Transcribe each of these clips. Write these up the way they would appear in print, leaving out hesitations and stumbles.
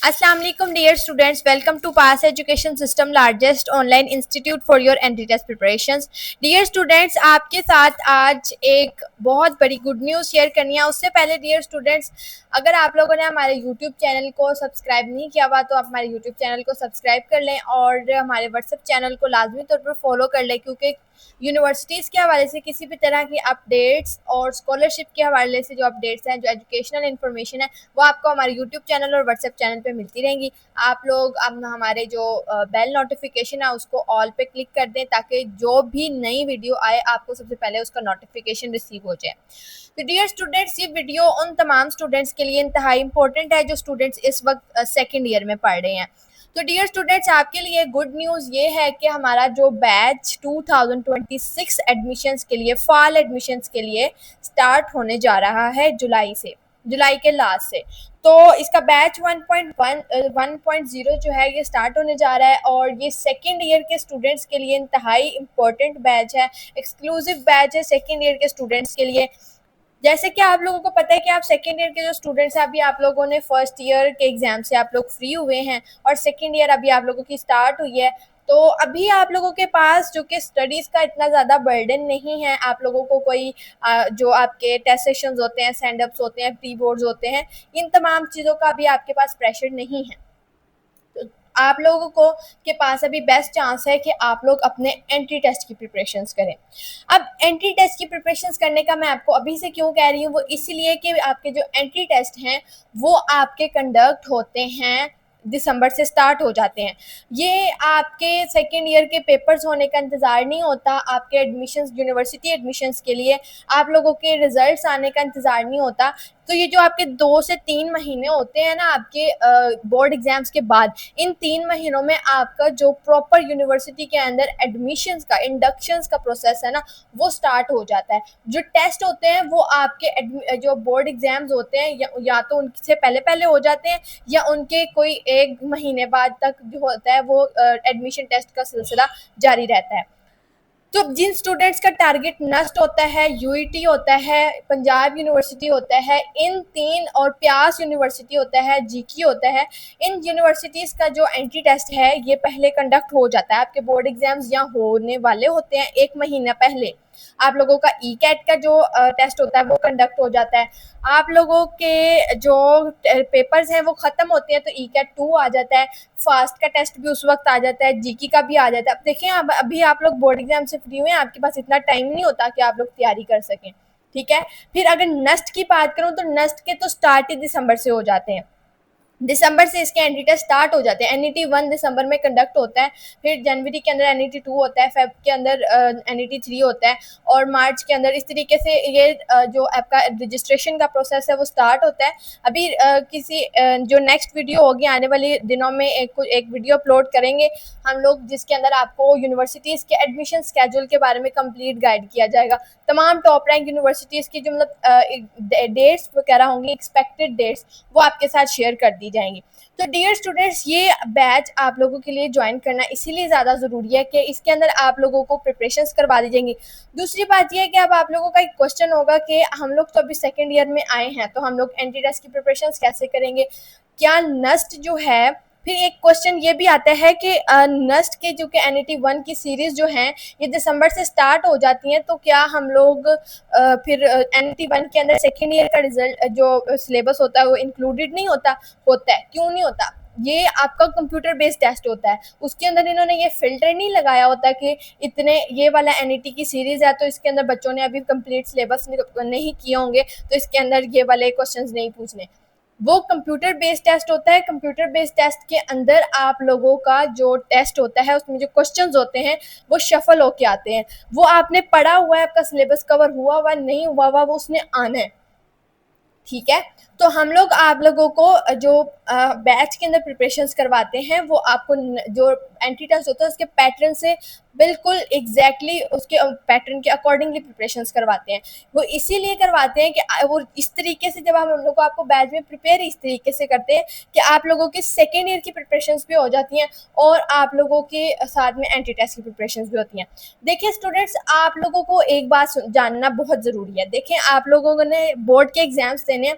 अस्सलाम वालेकुम dear students, welcome to pass education system largest online institute for your entry test preparations. Dear students, आपके साथ आज एक बहुत बड़ी गुड न्यूज़ शेयर करनी है। उससे पहले डियर स्टूडेंट्स, अगर आप लोगों ने हमारे यूट्यूब चैनल को सब्सक्राइब नहीं किया हुआ तो आप हमारे यूट्यूब चैनल को सब्सक्राइब कर लें और हमारे व्हाट्सएप चैनल को लाजमी तौर पर फॉलो कर लें, क्योंकि यूनिवर्सिटीज़ के हवाले से किसी भी तरह की अपडेट्स और स्कॉलरशिप के हवाले से जो अपडेट्स हैं, जो एजुकेशनल इन्फॉर्मेशन है, वो आपको हमारे यूट्यूब चैनल और व्हाट्सएप चैनल पे मिलती रहेंगी। आप लोग अब हमारे जो बेल नोटिफिकेशन है उसको ऑल पे क्लिक कर दें, ताकि जो भी नई वीडियो आए आपको सबसे पहले उसका नोटिफिकेशन रिसीव हो जाए। तो डियर स्टूडेंट्स, ये वीडियो उन तमाम स्टूडेंट्स के लिए इंतहाई इंपॉर्टेंट है जो स्टूडेंट्स इस वक्त सेकेंड ईयर में पढ़ रहे हैं। तो डियर स्टूडेंट्स, आपके लिए गुड न्यूज़ ये है कि हमारा जो बैच 2026 एडमिशन्स के लिए, फॉल एडमिशन्स के लिए स्टार्ट होने जा रहा है जुलाई के लास्ट से। तो इसका बैच 1.0 जो है ये स्टार्ट होने जा रहा है और ये सेकेंड ईयर के स्टूडेंट्स के लिए इंतहाई इम्पोर्टेंट बैच है, एक्सक्लूसिव बैच है सेकेंड ईयर के स्टूडेंट्स के लिए। जैसे कि आप लोगों को पता है कि आप सेकेंड ईयर के जो स्टूडेंट्स हैं, अभी आप लोगों ने फर्स्ट ईयर के एग्जाम से आप लोग फ्री हुए हैं और सेकेंड ईयर अभी आप लोगों की स्टार्ट हुई है। तो अभी आप लोगों के पास जो कि स्टडीज़ का इतना ज़्यादा बर्डन नहीं है, आप लोगों को कोई जो आपके टेस्ट सेशंस होते हैं, स्टैंड अप्स होते हैं, प्री बोर्ड्स होते हैं, इन तमाम चीज़ों का अभी आपके पास प्रेशर नहीं है। तो आप लोगों को के पास अभी बेस्ट चांस है कि आप लोग अपने एंट्री टेस्ट की प्रिपरेशंस करें। अब एंट्री टेस्ट की प्रिपरेशंस करने का मैं आपको अभी से क्यों कह रही हूँ, वो इसीलिए कि आपके जो एंट्री टेस्ट हैं वो आपके कंडक्ट होते हैं, दिसंबर से स्टार्ट हो जाते हैं। ये आपके सेकेंड ईयर के पेपर्स होने का इंतज़ार नहीं होता, आपके एडमिशन्स, यूनिवर्सिटी एडमिशन्स के लिए आप लोगों के रिजल्ट्स आने का इंतज़ार नहीं होता। तो ये जो आपके 2 से 3 महीने होते हैं ना आपके बोर्ड एग्जाम्स के बाद, इन 3 महीनों में आपका जो प्रॉपर यूनिवर्सिटी के अंदर एडमिशन्स का, इंडक्शंस का प्रोसेस है ना, वो स्टार्ट हो जाता है। जो टेस्ट होते हैं वो आपके जो बोर्ड एग्जाम्स होते हैं या तो उनसे पहले पहले हो जाते हैं या उनके कोई 1 महीने बाद तक जो होता है वो एडमिशन टेस्ट का सिलसिला जारी रहता है। तो जिन स्टूडेंट्स का टारगेट नस्ट होता है, यूईटी होता है, पंजाब यूनिवर्सिटी होता है, इन 3 और प्यास यूनिवर्सिटी होता है, जीकी होता है, इन यूनिवर्सिटीज़ का जो एंट्री टेस्ट है ये पहले कंडक्ट हो जाता है। आपके बोर्ड एग्जाम्स यहाँ होने वाले होते हैं 1 महीना पहले। आप लोगों का ई कैट का जो टेस्ट होता है वो कंडक्ट हो जाता है। आप लोगों के जो पेपर्स हैं वो ख़त्म होते हैं तो ई कैट 2 आ जाता है। फास्ट का टेस्ट भी उस वक्त आ जाता है, जीकी का भी आ जाता है। अब देखिए, अब अभी आप लोग बोर्ड एग्जाम से फ्री हुए हैं, आपके पास इतना टाइम नहीं होता कि आप लोग तैयारी कर सकें, ठीक है। फिर अगर नस्ट की बात करूं तो नस्ट के तो स्टार्ट ही दिसंबर से हो जाते हैं। दिसंबर से इसके एनटी टेस्ट स्टार्ट हो जाते हैं। एनईटी 1 दिसंबर में कंडक्ट होता है, फिर जनवरी के अंदर एनईटी 2 होता है, फेब के अंदर एनईटी 3 होता है और मार्च के अंदर इस तरीके से ये जो आपका रजिस्ट्रेशन का प्रोसेस है वो स्टार्ट होता है। अभी जो नेक्स्ट वीडियो होगी आने वाले दिनों में एक वीडियो अपलोड करेंगे हम लोग, जिसके अंदर आपको यूनिवर्सिटीज़ के एडमिशन स्केड्यूल के बारे में कंप्लीट गाइड किया जाएगा। तमाम टॉप रैंक यूनिवर्सिटीज़ की जो मतलब डेट्स वगैरह होंगी, एक्सपेक्टेड डेट्स, वो आपके साथ शेयर कर दी जाएंगी। तो डियर स्टूडेंट्स, ये बैच आप लोगों के लिए ज्वाइन करना इसीलिए ज़्यादा ज़रूरी है कि इसके अंदर आप लोगों को प्रिपरेशंस करवा दी जाएंगी। दूसरी बात यह है कि अब आप लोगों का एक क्वेश्चन होगा कि हम लोग तो अभी सेकेंड ईयर में आए हैं, तो हम लोग एंट्री टेस्ट की प्रिपरेशंस कैसे करेंगे, क्या नस्ट जो है। फिर एक क्वेश्चन ये भी आता है कि नस्ट के जो कि एनईटी 1 की सीरीज़ जो हैं ये दिसंबर से स्टार्ट हो जाती हैं, तो क्या हम लोग फिर एनईटी 1 के अंदर सेकेंड ईयर का रिजल्ट जो सिलेबस होता है वो इंक्लूडेड नहीं होता? होता है। क्यों नहीं होता? ये आपका कंप्यूटर बेस्ड टेस्ट होता है, उसके अंदर इन्होंने ये फिल्टर नहीं लगाया होता कि इतने ये वाला एनईटी की सीरीज़ है तो इसके अंदर बच्चों ने अभी कंप्लीट सिलेबस नहीं किए होंगे तो इसके अंदर ये वाले क्वेश्चंस नहीं पूछने। वो कंप्यूटर बेस्ड टेस्ट होता है। कंप्यूटर बेस्ड टेस्ट के अंदर आप लोगों का जो टेस्ट होता है उसमें जो क्वेश्चंस होते हैं वो शफल होके आते हैं। वो आपने पढ़ा हुआ है, आपका सिलेबस कवर हुआ हुआ नहीं हुआ हुआ, वो उसने आना है, ठीक है। तो हम लोग आप लोगों को जो बैच के अंदर प्रिपरेशंस करवाते हैं वो आपको जो एंट्री टेस्ट होता है उसके पैटर्न से बिल्कुल एग्जैक्टली उसके पैटर्न के अकॉर्डिंगली प्रिपरेशंस करवाते हैं। वो इसीलिए करवाते हैं कि वो इस तरीके से जब हम लोग को आपको बैच में प्रिपेयर इस तरीके से करते हैं कि आप लोगों की सेकेंड ईयर की प्रिपरेशंस भी हो जाती हैं और आप लोगों के साथ में एंट्री टेस्ट की प्रिपरेशंस भी होती हैं। देखिए स्टूडेंट्स, आप लोगों को एक बात जानना बहुत ज़रूरी है। देखें, आप लोगों ने बोर्ड के एग्जाम्स देने,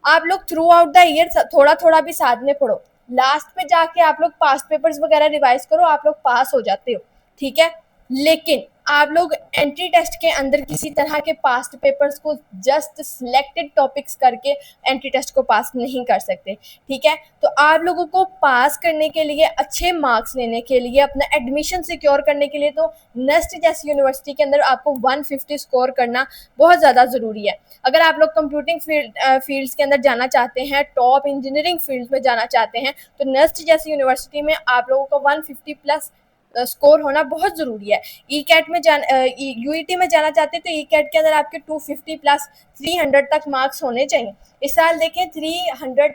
आप लोग थ्रू आउट द ईयर थोड़ा थोड़ा भी साथ में पढ़ो, लास्ट में जाके आप लोग पास्ट पेपर्स वगैरह रिवाइज करो, आप लोग पास हो जाते हो, ठीक है। लेकिन आप लोग एंट्री टेस्ट के अंदर किसी तरह के पास्ट पेपर्स को जस्ट सिलेक्टेड टॉपिक्स करके एंट्री टेस्ट को पास नहीं कर सकते, ठीक है। तो आप लोगों को पास करने के लिए, अच्छे मार्क्स लेने के लिए, अपना एडमिशन सिक्योर करने के लिए, तो नेस्ट जैसी यूनिवर्सिटी के अंदर आपको 150 स्कोर करना बहुत ज़्यादा ज़रूरी है। अगर आप लोग कंप्यूटिंग फील्ड्स के अंदर जाना चाहते हैं, टॉप इंजीनियरिंग फील्ड्स में जाना चाहते हैं, तो नेस्ट जैसी यूनिवर्सिटी में आप लोगों को 150 प्लस स्कोर होना बहुत ज़रूरी है। ई कैट में यूईटी में जाना चाहते हैं तो ई कैट के अंदर आपके 250 प्लस 300 तक मार्क्स होने चाहिए। इस साल देखें 300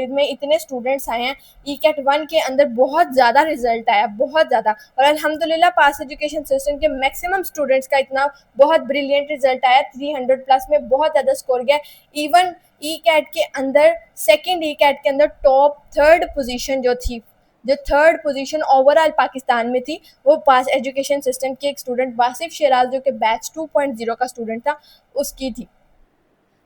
में इतने स्टूडेंट्स आए हैं, ई कैट 1 के अंदर बहुत ज़्यादा रिजल्ट आया, बहुत ज़्यादा। और अल्हम्दुलिल्लाह पास एजुकेशन सिस्टम के मैक्सिमम स्टूडेंट्स का इतना बहुत ब्रिलियंट रिजल्ट आया, 300 प्लस में बहुत ज़्यादा स्कोर गया। इवन ई कैट के अंदर, सेकेंड ई कैट के अंदर टॉप थर्ड पोजीशन जो थर्ड पोजीशन ओवरऑल पाकिस्तान में थी, वो पास एजुकेशन सिस्टम के एक स्टूडेंट वासिफ शिराज, जो कि बैच 2.0 का स्टूडेंट था, उसकी थी।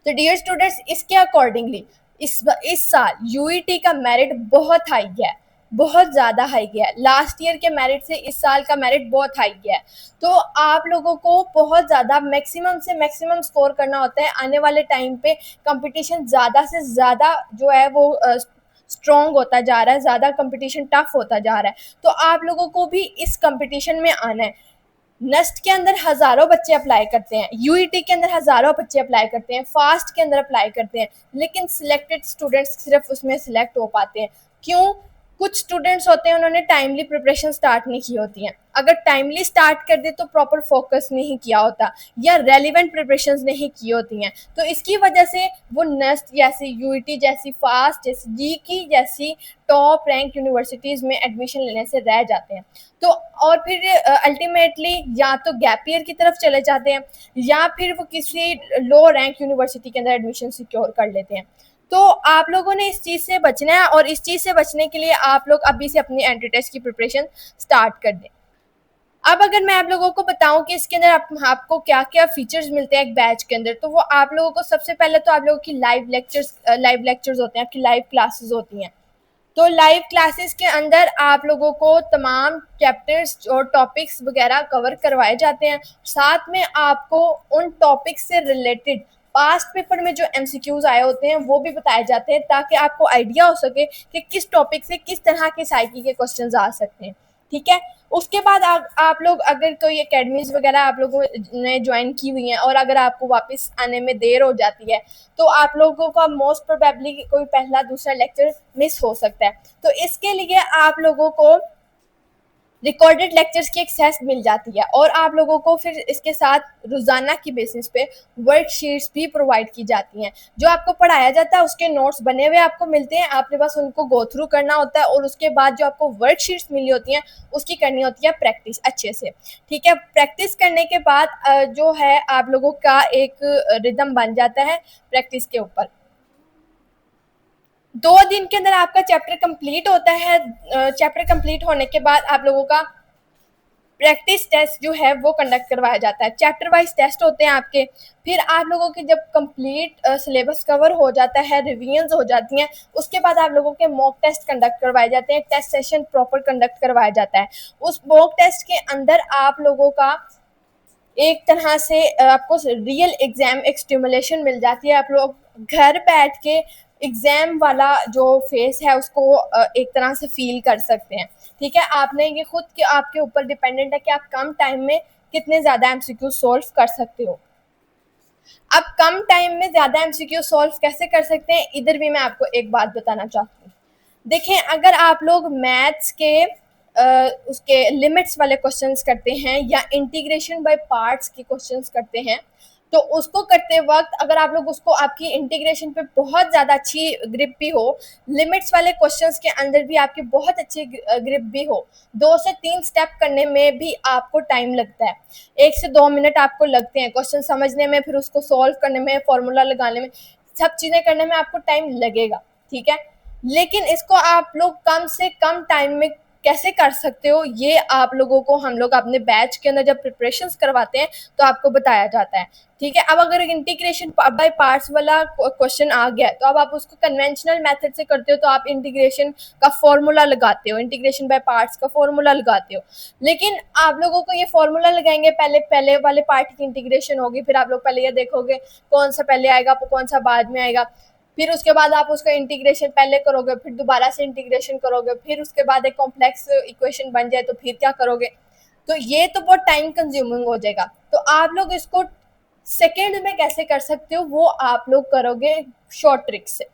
तो डियर स्टूडेंट्स, इसके अकॉर्डिंगली इस साल यूईटी का मेरिट बहुत हाई गया है, बहुत ज़्यादा हाई गया है। लास्ट ईयर के मेरिट से इस साल का मेरिट बहुत हाई गया है। तो आप लोगों को बहुत ज़्यादा मैक्सिमम से मैक्सिमम स्कोर करना होता है। आने वाले टाइम पे कंपटीशन ज़्यादा से ज़्यादा जो है वो स्ट्रॉन्ग होता जा रहा है, ज़्यादा कंपटीशन टफ होता जा रहा है। तो आप लोगों को भी इस कंपटीशन में आना है। नेस्ट के अंदर हज़ारों बच्चे अप्लाई करते हैं, यूईटी के अंदर हज़ारों बच्चे अप्लाई करते हैं, फास्ट के अंदर अप्लाई करते हैं, लेकिन सिलेक्टेड स्टूडेंट्स सिर्फ उसमें सिलेक्ट हो पाते हैं। क्यों? कुछ स्टूडेंट्स होते हैं, उन्होंने टाइमली प्रिपरेशन स्टार्ट नहीं की होती हैं। अगर टाइमली स्टार्ट कर दे तो प्रॉपर फोकस नहीं किया होता, या रेलिवेंट प्रिपरेशंस नहीं की होती हैं, तो इसकी वजह से वो नेस्ट जैसी, यूईटी जैसी, फास्ट जैसी, जीकी जैसी टॉप रैंक यूनिवर्सिटीज़ में एडमिशन लेने से रह जाते हैं। तो और फिर अल्टीमेटली या तो गैप ईयर की तरफ चले जाते हैं, या फिर वो किसी लो रैंक यूनिवर्सिटी के अंदर एडमिशन सिक्योर कर लेते हैं। तो आप लोगों ने इस चीज़ से बचना है, और इस चीज़ से बचने के लिए आप लोग अभी से अपनी एंट्री टेस्ट की प्रिपरेशन स्टार्ट कर दें। अब अगर मैं आप लोगों को बताऊं कि इसके अंदर आपको क्या क्या फीचर्स मिलते हैं एक बैच के अंदर, तो वो आप लोगों को सबसे पहले तो आप लोगों की लाइव लेक्चर्स होते हैं, आपकी लाइव क्लासेस होती हैं। तो लाइव क्लासेस के अंदर आप लोगों को तमाम चैप्टर्स और टॉपिक्स वगैरह कवर करवाए जाते हैं। साथ में आपको उन टॉपिक्स से रिलेटेड पास्ट पेपर में जो एमसीक्यूज आए होते हैं वो भी बताए जाते हैं, ताकि आपको आइडिया हो सके कि किस टॉपिक से किस तरह के साइकी के क्वेश्चंस आ सकते हैं, ठीक है। उसके बाद आप लोग अगर कोई एकेडमीज वगैरह आप लोगों ने ज्वाइन की हुई हैं, और अगर आपको वापस आने में देर हो जाती है, तो आप लोगों का मोस्ट प्रोबेबली कोई पहला दूसरा लेक्चर मिस हो सकता है। तो इसके लिए आप लोगों को रिकॉर्डेड लेक्चर्स की एक्सेस मिल जाती है, और आप लोगों को फिर इसके साथ रोज़ाना की बेसिस पे वर्कशीट्स भी प्रोवाइड की जाती हैं। जो आपको पढ़ाया जाता है उसके नोट्स बने हुए आपको मिलते हैं, आपके पास उनको गो थ्रू करना होता है, और उसके बाद जो आपको वर्कशीट्स मिली होती हैं उसकी करनी होती है प्रैक्टिस अच्छे से, ठीक है। प्रैक्टिस करने के बाद जो है आप लोगों का एक रिदम बन जाता है प्रैक्टिस के ऊपर। 2 दिन के अंदर आपका चैप्टर कंप्लीट होता है। चैप्टर कंप्लीट होने के बाद आप लोगों का प्रैक्टिस टेस्ट जो है वो कंडक्ट करवाया जाता है। चैप्टर वाइज टेस्ट होते हैं आपके। फिर आप लोगों के जब कंप्लीट सिलेबस कवर हो जाता है, रिवीजन्स हो जाती हैं, उसके बाद आप लोगों के मॉक टेस्ट कंडक्ट करवाए जाते हैं, टेस्ट सेशन प्रॉपर कंडक्ट करवाया जाता है। उस मॉक टेस्ट के अंदर आप लोगों का एक तरह से आपको रियल एग्जाम एक स्टिमुलेशन मिल जाती है। आप लोग घर बैठ के एग्जाम वाला जो फेस है उसको एक तरह से फील कर सकते हैं, ठीक है। आपने ये खुद के आपके ऊपर डिपेंडेंट है कि आप कम टाइम में कितने ज़्यादा एमसीक्यू सॉल्व कर सकते हो। अब कम टाइम में ज़्यादा एमसीक्यू सॉल्व कैसे कर सकते हैं, इधर भी मैं आपको एक बात बताना चाहती हूँ। देखें, अगर आप लोग मैथ्स के उसके लिमिट्स वाले क्वेश्चंस करते हैं, या इंटीग्रेशन बाय पार्ट्स के क्वेश्चंस करते हैं, तो उसको करते वक्त अगर आप लोग उसको, आपकी इंटीग्रेशन पे बहुत ज़्यादा अच्छी ग्रिप भी हो, लिमिट्स वाले क्वेश्चंस के अंदर भी आपकी बहुत अच्छी ग्रिप भी हो, 2 से 3 स्टेप करने में भी आपको टाइम लगता है। 1 से 2 मिनट आपको लगते हैं क्वेश्चन समझने में, फिर उसको सॉल्व करने में, फॉर्मूला लगाने में, सब चीज़ें करने में आपको टाइम लगेगा, ठीक है। लेकिन इसको आप लोग कम से कम टाइम में कैसे कर सकते हो, ये आप लोगों को हम लोग अपने बैच के अंदर जब प्रिपरेशंस करवाते हैं तो आपको बताया जाता है, ठीक है। अब अगर इंटीग्रेशन बाय पार्ट्स वाला क्वेश्चन आ गया है तो अब आप उसको कन्वेंशनल मेथड से करते हो, तो आप इंटीग्रेशन का फॉर्मूला लगाते हो, इंटीग्रेशन बाय पार्ट्स का फॉर्मूला लगाते हो। लेकिन आप लोगों को ये फॉर्मूला लगाएंगे, पहले वाले पार्ट की इंटीग्रेशन होगी, फिर आप लोग पहले ये देखोगे कौन सा पहले आएगा कौन सा बाद में आएगा, फिर उसके बाद आप उसका इंटीग्रेशन पहले करोगे, फिर दोबारा से इंटीग्रेशन करोगे, फिर उसके बाद एक कॉम्प्लेक्स इक्वेशन बन जाए तो फिर क्या करोगे। तो ये तो बहुत टाइम कंज्यूमिंग हो जाएगा। तो आप लोग इसको सेकेंड में कैसे कर सकते हो, वो आप लोग करोगे शॉर्ट ट्रिक से।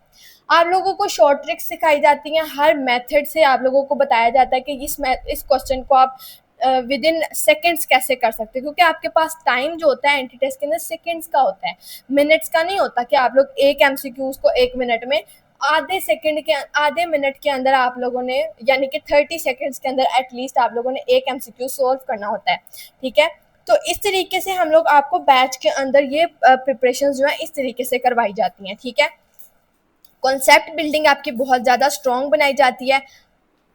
आप लोगों को शॉर्ट ट्रिक्स सिखाई जाती हैं, हर मेथड से आप लोगों को बताया जाता है कि इस क्वेश्चन को आप विद इन सेकेंड्स कैसे कर सकते हो, क्योंकि आपके पास टाइम जो होता है एंटी टेस्ट के अंदर सेकेंड्स का होता है, मिनट्स का नहीं होता कि आप लोग एक एमसीक्यूज को 1 मिनट में, आधे मिनट के अंदर आप लोगों ने, यानी कि 30 सेकेंड्स के अंदर एटलीस्ट आप लोगों ने एक एमसीक्यू सॉल्व करना होता है, ठीक है। तो इस तरीके से हम लोग आपको बैच के अंदर ये प्रिपरेशन जो है इस तरीके से करवाई जाती हैं, ठीक है। कॉन्सेप्ट बिल्डिंग आपकी बहुत ज़्यादा स्ट्रॉन्ग बनाई जाती है।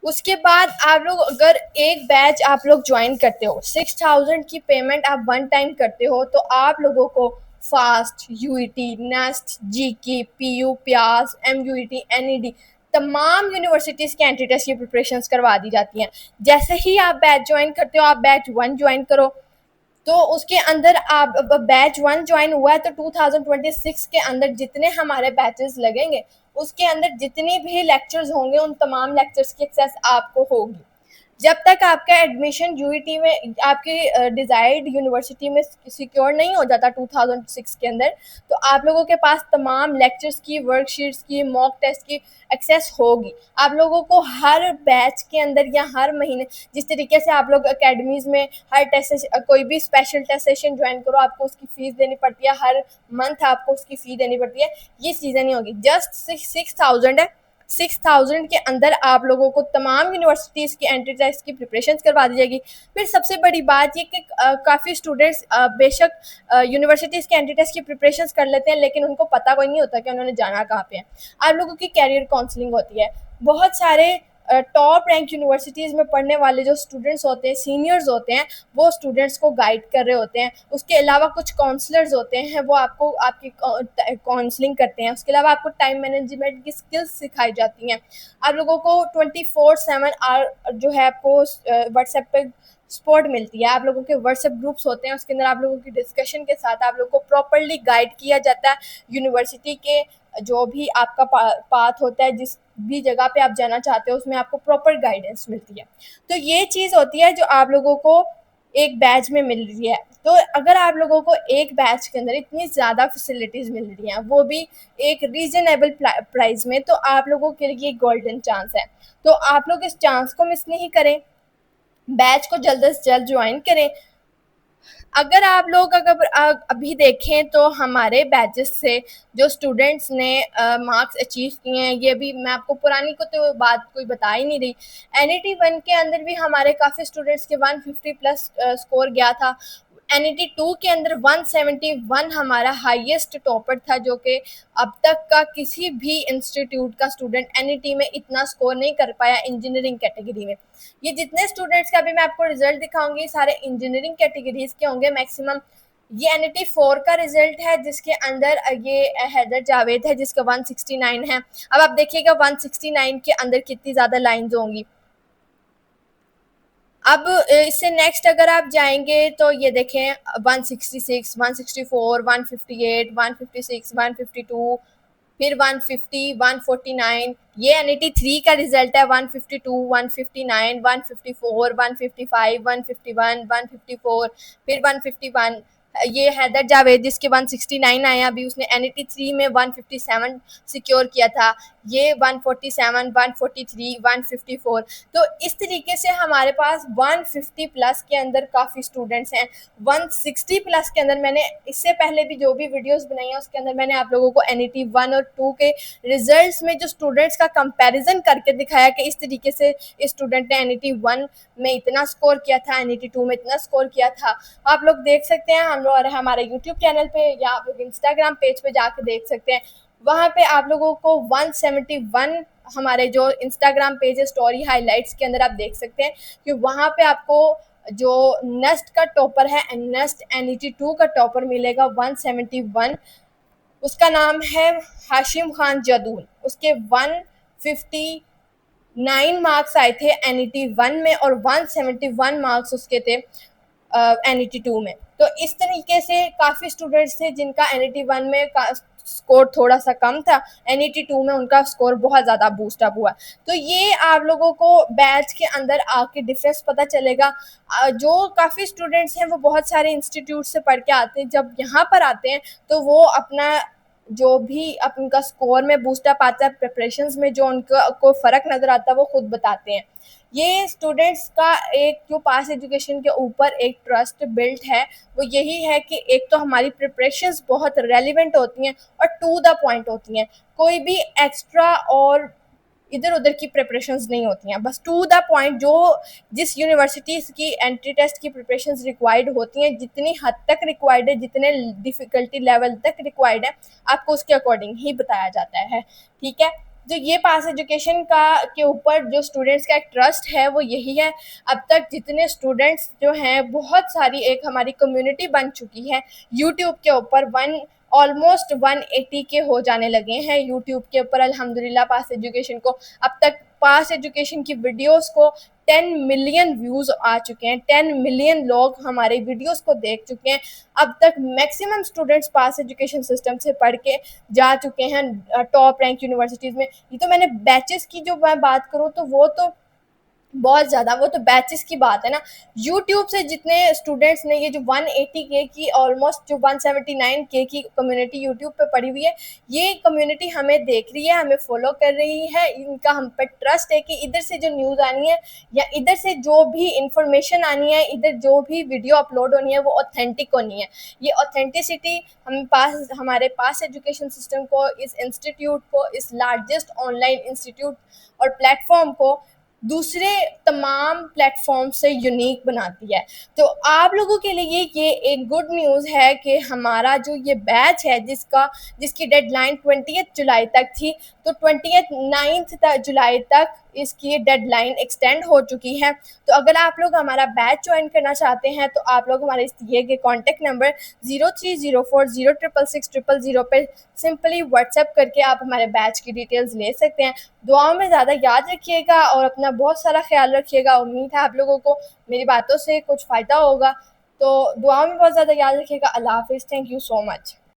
उसके बाद आप लोग अगर एक बैच आप लोग ज्वाइन करते हो, 6000 की पेमेंट आप वन टाइम करते हो, तो आप लोगों को फास्ट, यूईटी, नेस्ट, जीकी, पीयू, प्यास, एमयूईटी, एनईडी तमाम यूनिवर्सिटीज़ के एंट्री टेस्ट की प्रिपरेशंस करवा दी जाती हैं। जैसे ही आप बैच ज्वाइन करते हो, आप बैच 1 ज्वाइन करो, तो उसके अंदर आप बैच 1 ज्वाइन हुआ है तो 2026 के अंदर जितने हमारे बैचेस लगेंगे उसके अंदर जितने भी लेक्चर्स होंगे उन तमाम लेक्चर्स की एक्सेस आपको होगी। जब तक आपका एडमिशन यूईटी में आपकी डिज़ायर्ड यूनिवर्सिटी में सिक्योर नहीं हो जाता 2006 के अंदर, तो आप लोगों के पास तमाम लेक्चर्स की, वर्कशीट्स की, मॉक टेस्ट की एक्सेस होगी। आप लोगों को हर बैच के अंदर या हर महीने, जिस तरीके से आप लोग अकेडमीज़ में हर टेस्ट, कोई भी स्पेशल टेस्ट सेशन ज्वाइन करो आपको उसकी फ़ीस देनी पड़ती है, हर मंथ आपको उसकी फ़ी देनी पड़ती है, ये चीज़ें नहीं होगी। जस्ट 6000 है, 6000 के अंदर आप लोगों को तमाम यूनिवर्सिटीज़ की एंट्री टेस्ट की प्रिपरेशंस करवा दी जाएगी। फिर सबसे बड़ी बात ये कि काफ़ी स्टूडेंट्स बेशक यूनिवर्सिटीज़ के एंट्री टेस्ट की प्रिपरेशंस कर लेते हैं, लेकिन उनको पता कोई नहीं होता कि उन्होंने जाना कहाँ पे है। आप लोगों की कैरियर काउंसलिंग होती है, बहुत सारे टॉप रैंक यूनिवर्सिटीज़ में पढ़ने वाले जो स्टूडेंट्स होते हैं, सीनियर्स होते हैं, वो स्टूडेंट्स को गाइड कर रहे होते हैं। उसके अलावा कुछ काउंसलर्स होते हैं, वो आपको आपकी काउंसलिंग करते हैं। उसके अलावा आपको टाइम मैनेजमेंट की स्किल्स सिखाई जाती हैं। आप लोगों को 24/7 जो है आपको व्हाट्सएप पे सपोर्ट मिलती है। आप लोगों के व्हाट्सएप ग्रुप्स होते हैं, उसके अंदर आप लोगों की डिस्कशन के साथ आप लोगों को प्रॉपर्ली गाइड किया जाता है। यूनिवर्सिटी के जो भी आपका पाथ होता है, जिस भी जगह पे आप जाना चाहते हो, उसमें आपको प्रॉपर गाइडेंस मिलती है। तो ये चीज़ होती है जो आप लोगों को एक बैच में मिल रही है। तो अगर आप लोगों को एक बैच के अंदर इतनी ज़्यादा फैसिलिटीज़ मिल रही हैं, वो भी एक रीज़नेबल प्राइस में, तो आप लोगों के लिए गोल्डन चांस है। तो आप लोग इस चांस को मिस नहीं करें, बैच को जल्द से जल्द ज्वाइन करें। अगर आप लोग अभी देखें तो हमारे बैचेस से जो स्टूडेंट्स ने मार्क्स अचीव किए हैं, ये भी मैं आपको पुरानी को तो बात कोई बता ही नहीं रही। एनईटी 1 के अंदर भी हमारे काफ़ी स्टूडेंट्स के 150 प्लस स्कोर गया था। एनईटी 2 के अंदर 171 हमारा हाईएस्ट टॉपर था, जो कि अब तक का किसी भी इंस्टीट्यूट का स्टूडेंट एनईटी में इतना स्कोर नहीं कर पाया इंजीनियरिंग कैटेगरी में। ये जितने स्टूडेंट्स का भी मैं आपको रिजल्ट दिखाऊंगी सारे इंजीनियरिंग कैटेगरीज के होंगे मैक्सिमम। ये एनईटी 4 का रिजल्ट है, जिसके अंदर ये हैदर जावेद है, जिसका 169 है। अब आप देखिएगा 169 के अंदर कितनी ज़्यादा लाइन्स होंगी। अब इससे नेक्स्ट अगर आप जाएंगे तो ये देखें 166, 164, 158, 156, 152, फिर 150, 149। ये एनईटी 3 का रिजल्ट है। 152, 159, 154, 155, 151, 154, फिर 151। ये हैदर जावेद जिसके 169 आया, अभी उसने एनईटी 3 में 157 सिक्योर किया था। ये 147, 143, 154। तो इस तरीके से हमारे पास 150 प्लस के अंदर काफ़ी स्टूडेंट्स हैं। 160 प्लस के अंदर मैंने इससे पहले भी जो भी वीडियोस बनाई हैं उसके अंदर मैंने आप लोगों को एनईटी 1 और 2 के रिजल्ट्स में जो स्टूडेंट्स का कंपैरिजन करके दिखाया कि इस तरीके से इस स्टूडेंट ने एनईटी 1 में इतना स्कोर किया था, एनईटी 2 में इतना स्कोर किया था। आप लोग देख सकते हैं, हम लोग हमारे यूट्यूब चैनल पे या आप लोग इंस्टाग्राम पेज पे जाके देख सकते हैं। वहाँ पे आप लोगों को 171 हमारे जो इंस्टाग्राम पेज है स्टोरी हाइलाइट्स के अंदर आप देख सकते हैं कि वहाँ पे आपको जो नेस्ट का टॉपर है नेस्ट NET 2 का टॉपर मिलेगा 171। उसका नाम है हाशिम खान जदून। उसके 159 मार्क्स आए थे NET 1 में और 171 मार्क्स उसके थे NET 2 में। तो इस तरीके से काफ़ी स्टूडेंट्स थे जिनका NET 1 में स्कोर थोड़ा सा कम था, NET 2 में उनका स्कोर बहुत ज़्यादा बूस्टअप हुआ। तो ये आप लोगों को बैच के अंदर आके डिफरेंस पता चलेगा। जो काफ़ी स्टूडेंट्स हैं वो बहुत सारे इंस्टीट्यूट से पढ़ के आते हैं, जब यहाँ पर आते हैं तो वो अपना जो भी अब उनका स्कोर में बूस्टअप आता है, प्रिपरेशंस में जो उनका को फ़र्क नज़र आता है वो खुद बताते हैं। ये स्टूडेंट्स का एक जो पास एजुकेशन के ऊपर एक ट्रस्ट बिल्ट है वो यही है कि एक तो हमारी प्रिपरेशंस बहुत रेलिवेंट होती हैं और टू द पॉइंट होती हैं। कोई भी एक्स्ट्रा और इधर उधर की प्रिपरेशंस नहीं होती हैं, बस टू द पॉइंट। जो जिस यूनिवर्सिटीज़ की एंट्री टेस्ट की प्रिपरेशंस रिक्वायर्ड होती हैं, जितनी हद तक रिक्वायर्ड है, जितने डिफ़िकल्टी लेवल तक रिक्वायर्ड है, आपको उसके अकॉर्डिंग ही बताया जाता है। ठीक है, जो ये पास एजुकेशन का के ऊपर जो स्टूडेंट्स का एक ट्रस्ट है वो यही है। अब तक जितने स्टूडेंट्स जो हैं, बहुत सारी एक हमारी कम्युनिटी बन चुकी है यूट्यूब के ऊपर। ऑलमोस्ट 180 के हो जाने लगे हैं यूट्यूब के ऊपर अल्हम्दुलिल्लाह पास एजुकेशन को। अब तक पास एजुकेशन की वीडियोस को 10 मिलियन व्यूज़ आ चुके हैं, 10 मिलियन लोग हमारे वीडियोस को देख चुके हैं। अब तक maximum students pass education system से पढ़ के जा चुके हैं टॉप रैंक यूनिवर्सिटीज़ में। ये तो मैंने बैचेस की जो मैं बात करूँ तो वो तो बहुत ज़्यादा, वो तो बैचेस की बात है ना। यूट्यूब से जितने स्टूडेंट्स ने ये जो 180K की ऑलमोस्ट जो 179K की कम्युनिटी यूट्यूब पे पड़ी हुई है, ये कम्युनिटी हमें देख रही है, हमें फॉलो कर रही है। इनका हम पर ट्रस्ट है कि इधर से जो न्यूज़ आनी है या इधर से जो भी इंफॉर्मेशन आनी है, इधर जो भी वीडियो अपलोड होनी है वो ऑथेंटिक होनी है। ये ऑथेंटिसिटी हमारे पास एजुकेशन सिस्टम को, इस इंस्टीट्यूट को, इस लार्जेस्ट ऑनलाइन इंस्टीट्यूट और प्लेटफॉर्म को दूसरे तमाम प्लेटफॉर्म से यूनिक बनाती है। तो आप लोगों के लिए ये एक गुड न्यूज़ है कि हमारा जो ये बैच है जिसकी डेडलाइन 20 जुलाई तक थी, तो 29 जुलाई तक इसकी डेडलाइन एक्सटेंड हो चुकी है। तो अगर आप लोग हमारा बैच ज्वाइन करना चाहते हैं तो आप लोग हमारे इस दिए गए कॉन्टैक्ट नंबर 0304066600 पे सिंपली व्हाट्सएप करके आप हमारे बैच की डिटेल्स ले सकते हैं। दुआओं में ज़्यादा याद रखिएगा और अपना बहुत सारा ख्याल रखिएगा। उम्मीद है आप लोगों को मेरी बातों से कुछ फ़ायदा होगा। तो दुआओं में बहुत ज़्यादा याद रखिएगा। अल्लाह हाफ़िज़। Thank you so much.